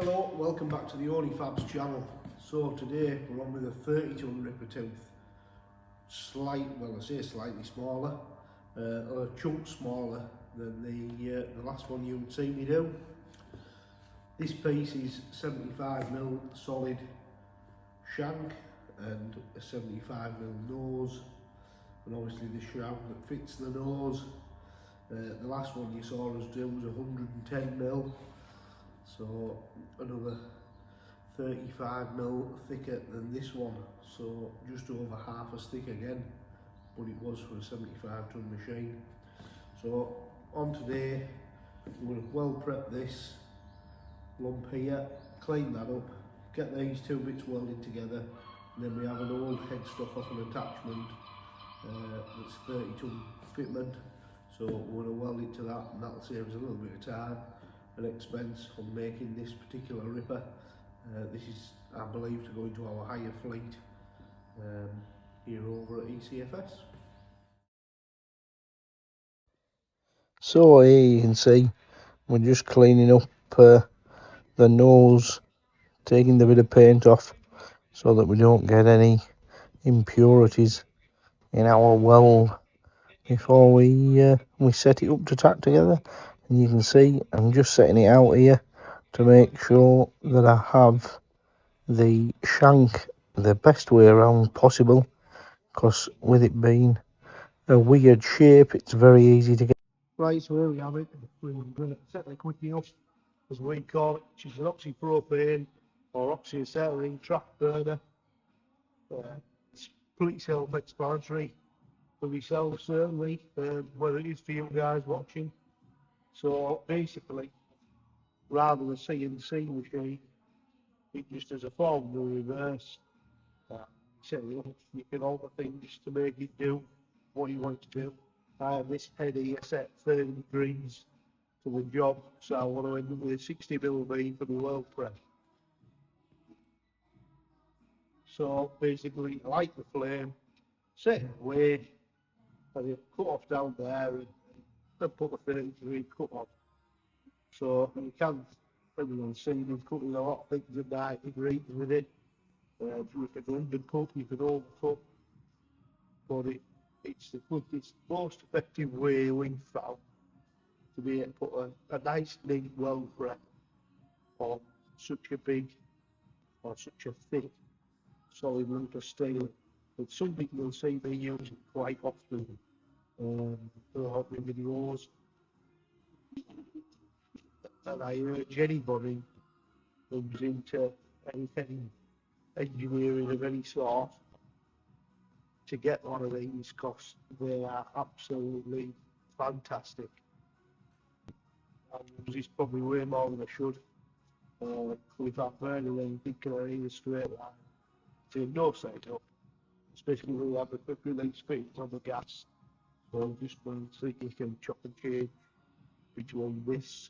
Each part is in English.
Hello, welcome back to the Only Fabs channel. So today we're on with a 30-ton ripper tooth. I say slightly smaller, or a chunk smaller than the last one you would see me do. This piece is 75mm solid shank and a 75mm nose, and obviously the shroud that fits the nose. The last one you saw us do was 110mm. So another 35mm thicker than this one, so just over half as thick again, but it was for a 75-ton machine. So on today we're going to well prep this lump here, clean that up, get these two bits welded together, and then we have an old headstock off an attachment that's 30-ton fitment, so we're going to weld it to that, and that'll save us a little bit of time and expense on making this particular ripper. This is, I believe, to go into our higher fleet here over at ECFS. So here you can see we're just cleaning up the nose, taking the bit of paint off so that we don't get any impurities in our weld before we set it up to tack together. And you can see I'm just setting it out here to make sure that I have the shank the best way around possible, because with it being a weird shape it's very easy to get. Right, so here we have it. We're going to set the quickie up, as we call it, which is an oxypropane or oxyacetylene trap burner. It's pretty self-explanatory for myself, certainly, whether it is for you guys watching. So basically, rather than a CNC machine, it just has a formula reverse. So you can alter things to make it do what you want to do. I have this head here set 30 degrees to the job, so I want to end up with a 60mm for the weld prep. So basically, I light the flame, set it away, and you cut off down there, and then put a 30-degree cut on. So you can, everyone see me cutting a lot of things at 90 degrees with it. You can undercut, you can overcut, but it's the most effective way we've found to be able to put a nice big weld prep on such a big or such a thick solid lump of steel. It's something you'll see me using quite often throughout my videos, and I urge anybody who's into anything engineering of any sort to get one of these, because they are absolutely fantastic. I use this probably way more than I should. With that burner lane, thinking I need a straight line to no setup, especially when we have the quick release speeds on the gas. So just one so you can chop and change between this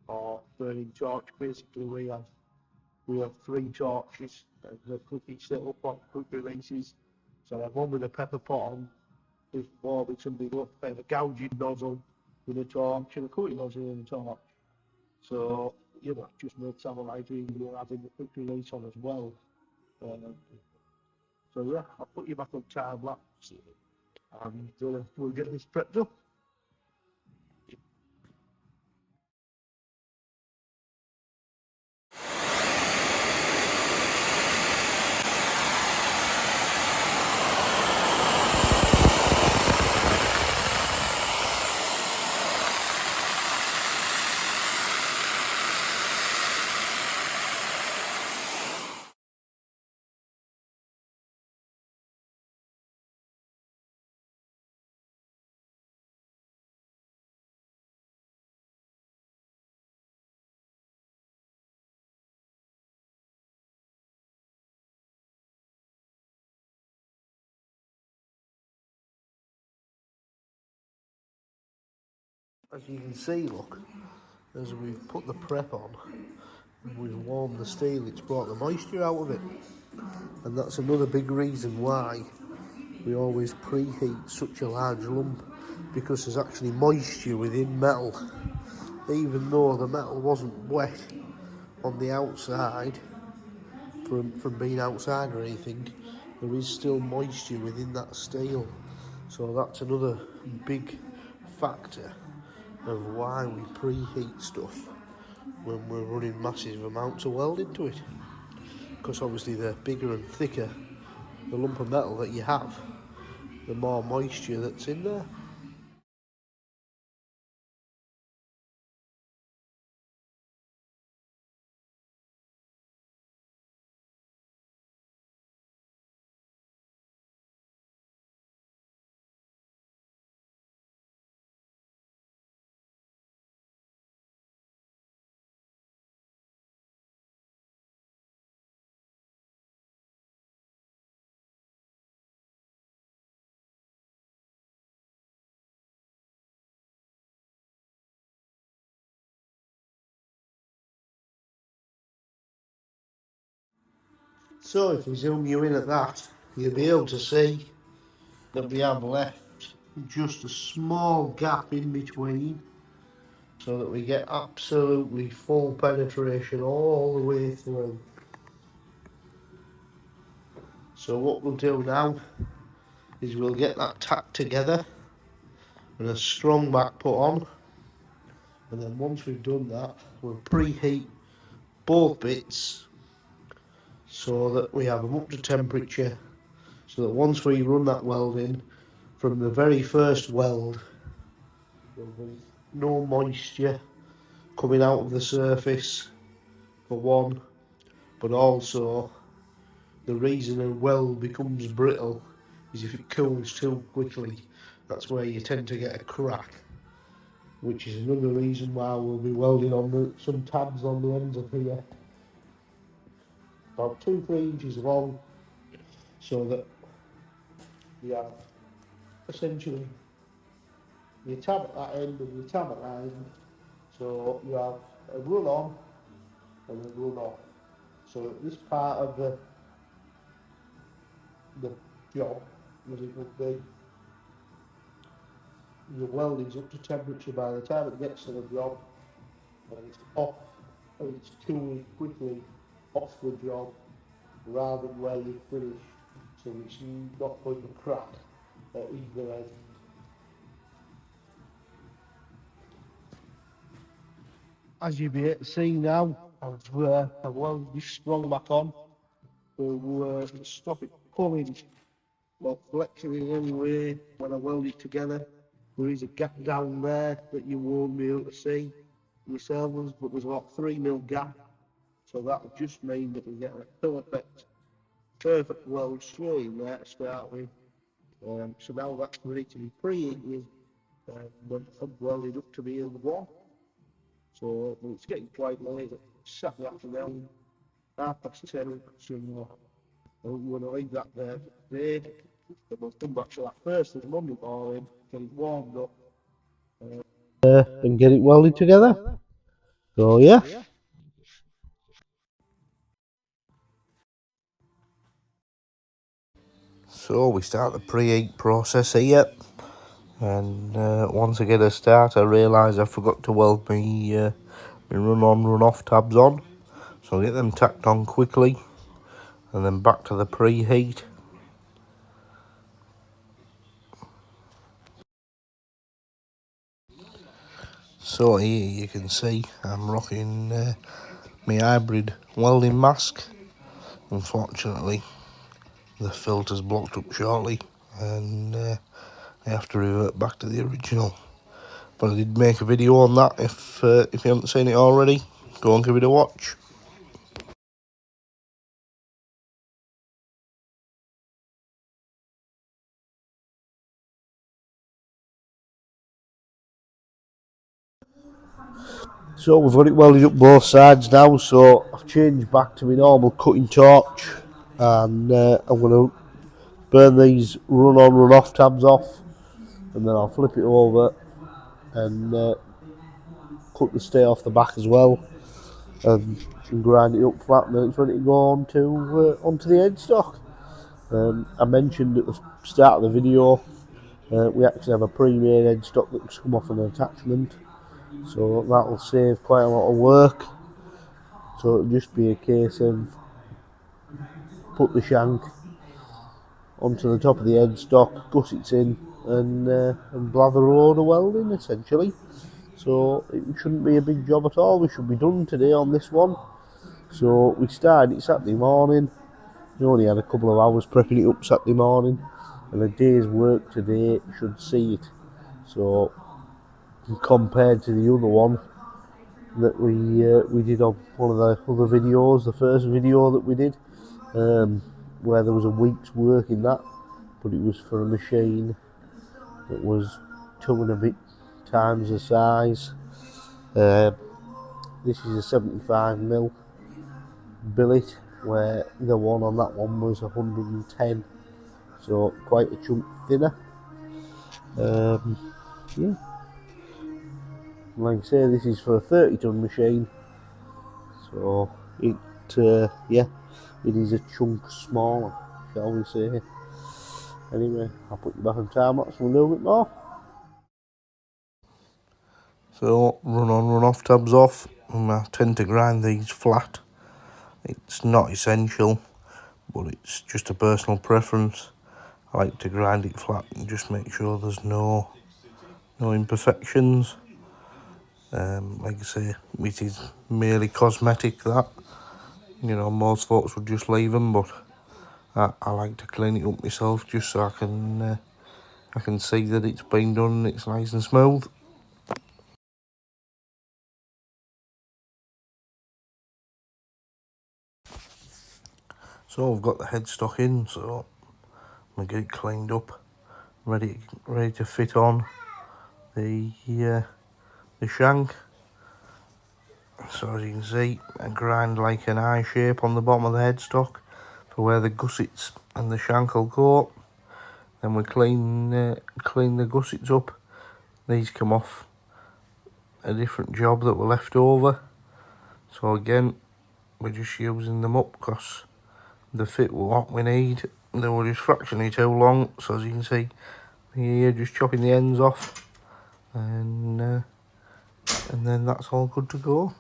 or burning torch. Basically we have 3 torches and they're quickly set up on quick releases. So I have one with a pepper pot on, with more with something up, a gouging nozzle with a torch and a cutting nozzle and a torch. So, you know, it just makes our life easier having the quick release on as well. So yeah, I'll put you back on time lapse and we'll get this prepped up. As you can see, look, as we've put the prep on, we've warmed the steel, it's brought the moisture out of it. And that's another big reason why we always preheat such a large lump, because there's actually moisture within metal. Even though the metal wasn't wet on the outside, from being outside or anything, there is still moisture within that steel. So that's another big factor of why we preheat stuff when we're running massive amounts of weld into it. Because obviously the bigger and thicker the lump of metal that you have, the more moisture that's in there. So if we zoom you in at that, you'll be able to see that we have left just a small gap in between, so that we get absolutely full penetration all the way through. So what we'll do now is we'll get that tacked together and a strong back put on, and then once we've done that, we'll preheat both bits so that we have them up to temperature, so that once we run that weld in, from the very first weld, there'll be no moisture coming out of the surface, for one, but also the reason a weld becomes brittle is if it cools too quickly. That's where you tend to get a crack, which is another reason why we'll be welding on some tabs on the ends of here, about 2-3 inches long, so that you have essentially your tab at that end and your tab at that end, so you have a run on and a run off. So this part of the job, as it would be, your welding's up to temperature by the time it gets to the job, and it's off, and it's cooled quickly off the job rather than where you finish, so it's not going to crack at either end. As you'll be able to see now, I've welded this strong back on to stop it pulling or flexing in any way when I weld it together. There is a gap down there that you won't be able to see yourselves, but there's about 3mm gap, so that will just mean that we get a perfect weld straight in there to start with. So now that's ready to be preheated when welded up to be in the one. So it's getting quite late, it's Saturday afternoon, 10:30, so we're going to leave that there today. But we'll come back to that first thing Monday morning, get it warmed up, and get it welded together. So yeah. So we start the preheat process here, and once I get a start, I realise I forgot to weld my run on, run off tabs on. So I'll get them tacked on quickly, and then back to the preheat. So here you can see I'm rocking my hybrid welding mask. Unfortunately, the filter's blocked up shortly, and I have to revert back to the original. But I did make a video on that. If you haven't seen it already, go and give it a watch. So we've got it welded up both sides now, so I've changed back to my normal cutting torch, and I'm going to burn these run on, run off tabs off, and then I'll flip it over and cut the stay off the back as well, and grind it up flat, and then it's ready to go on to onto the headstock. I mentioned at the start of the video, we actually have a pre-made headstock that's come off an attachment, so that will save quite a lot of work. So it'll just be a case of put the shank onto the top of the headstock, gussets in, and blather a load of welding essentially. So it shouldn't be a big job at all. We should be done today on this one. So we started it Saturday morning. We only had a couple of hours prepping it up Saturday morning, and a day's work today should see it. So compared to the other one that we did on one of the other videos, the first video that we did, where there was a week's work in that, but it was for a machine that was 2 and a bit times the size. This is a 75mm billet, where the one on that one was 110, so quite a chunk thinner. Yeah, like I say, this is for a 30-ton machine, so yeah, it is a chunk smaller, shall we say. Anyway, I'll put you back on time lapse for a little bit more. So run on, run off tabs off, and I tend to grind these flat. It's not essential, but it's just a personal preference. I like to grind it flat and just make sure there's no imperfections. Like I say, it is merely cosmetic, that. You know, most folks would just leave them, but I like to clean it up myself just so I can see that it's been done and it's nice and smooth. So I've got the headstock in, so I'm gonna get it cleaned up, ready to fit on the shank. So as you can see, I grind like an eye shape on the bottom of the headstock for where the gussets and the shank will go. Then we clean the gussets up. These come off a different job that were left over. So again, we're just using them up because the fit were what we need. They were just fractionally too long. So as you can see, here just chopping the ends off, and then that's all good to go.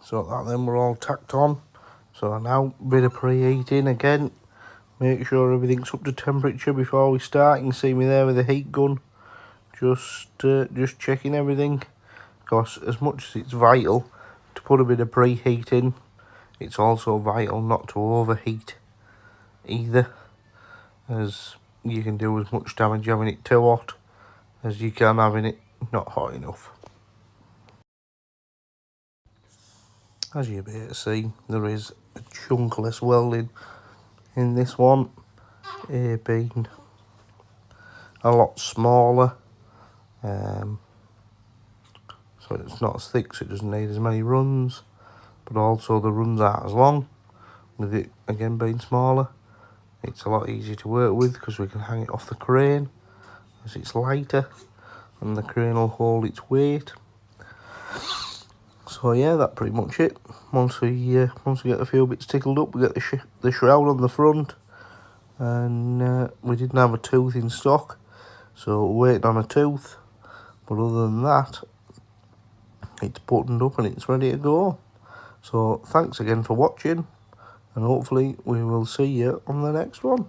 So that then we're all tacked on. So now bit of preheating again. Make sure everything's up to temperature before we start. You can see me there with the heat gun, just checking everything. Because as much as it's vital to put a bit of preheat in, it's also vital not to overheat either, as you can do as much damage having it too hot as you can having it not hot enough. As you'll be able to see, there is a chunk less welding in this one, it being a lot smaller, so it's not as thick, so it doesn't need as many runs, but also the runs aren't as long. With it again being smaller, it's a lot easier to work with because we can hang it off the crane as it's lighter and the crane will hold its weight. So yeah, that's pretty much it. Once we get a few bits tickled up, we get the shroud on the front, and we didn't have a tooth in stock, so we're waiting on a tooth. But other than that, it's buttoned up and it's ready to go. So thanks again for watching, and hopefully we will see you on the next one.